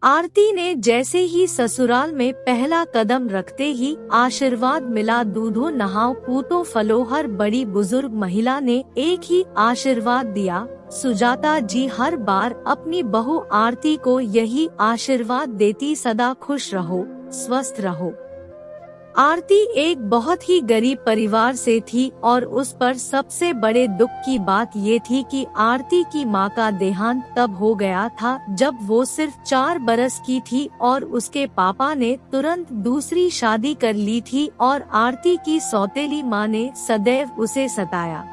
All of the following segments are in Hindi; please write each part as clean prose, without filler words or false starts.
आरती ने जैसे ही ससुराल में पहला कदम रखते ही आशीर्वाद मिला। दूधो नहाओ पूतो फलो। हर बड़ी बुजुर्ग महिला ने एक ही आशीर्वाद दिया। सुजाता जी हर बार अपनी बहू आरती को यही आशीर्वाद देती, सदा खुश रहो, स्वस्थ रहो। आरती एक बहुत ही गरीब परिवार से थी और उस पर सबसे बड़े दुख की बात ये थी कि आरती की मां का देहांत तब हो गया था जब वो सिर्फ 4 बरस की थी और उसके पापा ने तुरंत दूसरी शादी कर ली थी और आरती की सौतेली मां ने सदैव उसे सताया।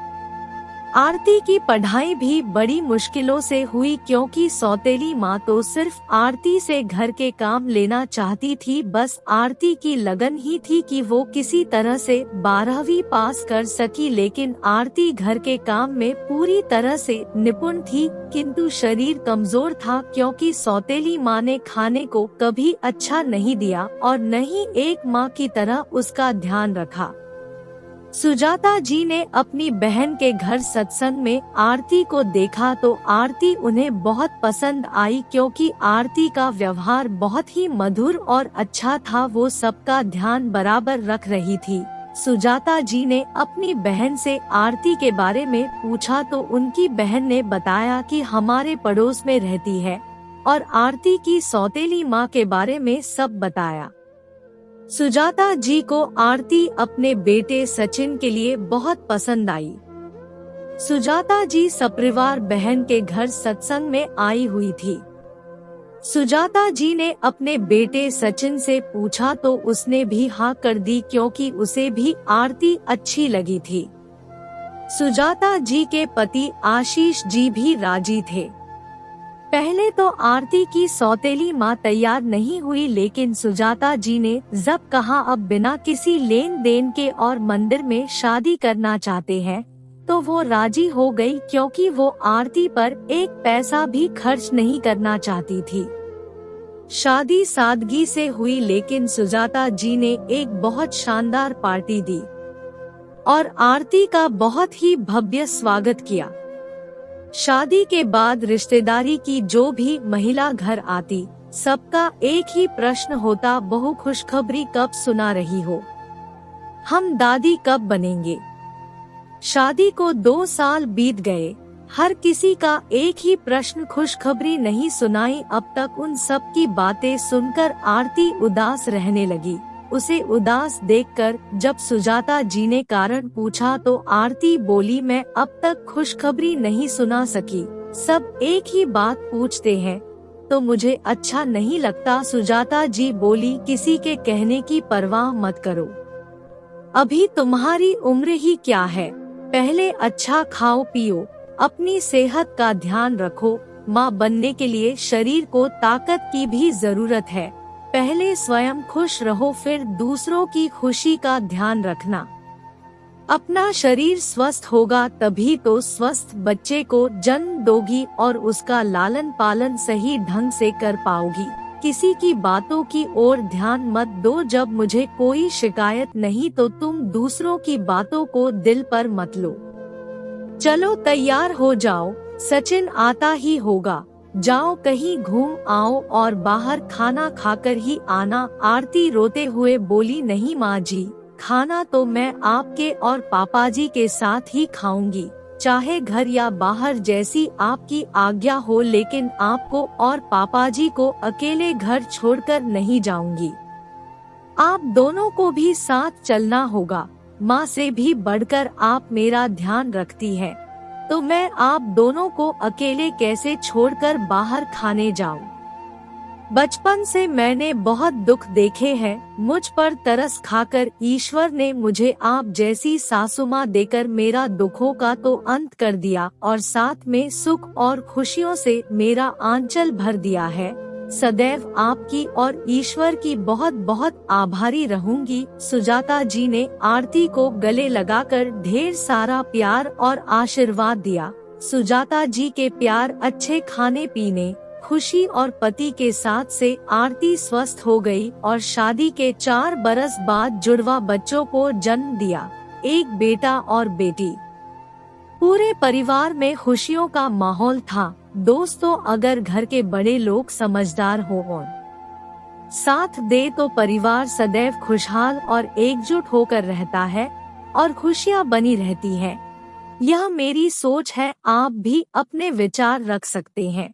आरती की पढ़ाई भी बड़ी मुश्किलों से हुई क्योंकि सौतेली माँ तो सिर्फ आरती से घर के काम लेना चाहती थी। बस आरती की लगन ही थी कि वो किसी तरह से 12वीं पास कर सकी, लेकिन आरती घर के काम में पूरी तरह से निपुण थी किंतु शरीर कमजोर था क्योंकि सौतेली माँ ने खाने को कभी अच्छा नहीं दिया और न ही एक माँ की तरह उसका ध्यान रखा। सुजाता जी ने अपनी बहन के घर सत्संग में आरती को देखा तो आरती उन्हें बहुत पसंद आई क्योंकि आरती का व्यवहार बहुत ही मधुर और अच्छा था। वो सबका ध्यान बराबर रख रही थी। सुजाता जी ने अपनी बहन से आरती के बारे में पूछा तो उनकी बहन ने बताया कि हमारे पड़ोस में रहती है और आरती की सौतेली माँ के बारे में सब बताया। सुजाता जी को आरती अपने बेटे सचिन के लिए बहुत पसंद आई। सुजाता जी सपरिवार बहन के घर सत्संग में आई हुई थी। सुजाता जी ने अपने बेटे सचिन से पूछा तो उसने भी हाँ कर दी क्योंकि उसे भी आरती अच्छी लगी थी। सुजाता जी के पति आशीष जी भी राजी थे। पहले तो आरती की सौतेली माँ तैयार नहीं हुई, लेकिन सुजाता जी ने जब कहा अब बिना किसी लेन देन के और मंदिर में शादी करना चाहते हैं तो वो राजी हो गई क्योंकि वो आरती पर एक पैसा भी खर्च नहीं करना चाहती थी। शादी सादगी से हुई लेकिन सुजाता जी ने एक बहुत शानदार पार्टी दी और आरती का बहुत ही भव्य स्वागत किया। शादी के बाद रिश्तेदारी की जो भी महिला घर आती सबका एक ही प्रश्न होता, बहू खुशखबरी कब सुना रही हो, हम दादी कब बनेंगे। शादी को 2 साल बीत गए, हर किसी का एक ही प्रश्न, खुशखबरी नहीं सुनाई। अब तक उन सब की बातें सुनकर आरती उदास रहने लगी। उसे उदास देखकर जब सुजाता जी ने कारण पूछा तो आरती बोली, मैं अब तक खुशखबरी नहीं सुना सकी, सब एक ही बात पूछते हैं तो मुझे अच्छा नहीं लगता। सुजाता जी बोली, किसी के कहने की परवाह मत करो, अभी तुम्हारी उम्र ही क्या है, पहले अच्छा खाओ पियो, अपनी सेहत का ध्यान रखो। माँ बनने के लिए शरीर को ताकत की भी जरूरत है, पहले स्वयं खुश रहो फिर दूसरों की खुशी का ध्यान रखना। अपना शरीर स्वस्थ होगा तभी तो स्वस्थ बच्चे को जन्म दोगी और उसका लालन पालन सही ढंग से कर पाओगी। किसी की बातों की ओर ध्यान मत दो, जब मुझे कोई शिकायत नहीं तो तुम दूसरों की बातों को दिल पर मत लो। चलो तैयार हो जाओ, सचिन आता ही होगा, जाओ कहीं घूम आओ और बाहर खाना खाकर ही आना। आरती रोते हुए बोली, नहीं माँ जी, खाना तो मैं आपके और पापा जी के साथ ही खाऊंगी, चाहे घर या बाहर जैसी आपकी आज्ञा हो, लेकिन आपको और पापा जी को अकेले घर छोड़कर नहीं जाऊंगी। आप दोनों को भी साथ चलना होगा, माँ से भी बढ़कर आप मेरा ध्यान रखती है तो मैं आप दोनों को अकेले कैसे छोड़कर बाहर खाने जाऊं। बचपन से मैंने बहुत दुख देखे हैं, मुझ पर तरस खाकर ईश्वर ने मुझे आप जैसी सासू माँ देकर मेरा दुखों का तो अंत कर दिया और साथ में सुख और खुशियों से मेरा आंचल भर दिया है। सदैव आपकी और ईश्वर की बहुत बहुत आभारी रहूंगी। सुजाता जी ने आरती को गले लगाकर ढेर सारा प्यार और आशीर्वाद दिया। सुजाता जी के प्यार, अच्छे खाने पीने, खुशी और पति के साथ से आरती स्वस्थ हो गई और शादी के 4 बरस बाद जुड़वा बच्चों को जन्म दिया, एक बेटा और बेटी। पूरे परिवार में खुशियों का माहौल था। दोस्तों, अगर घर के बड़े लोग समझदार हो और साथ दे तो परिवार सदैव खुशहाल और एकजुट होकर रहता है और खुशियां बनी रहती है। यह मेरी सोच है, आप भी अपने विचार रख सकते हैं।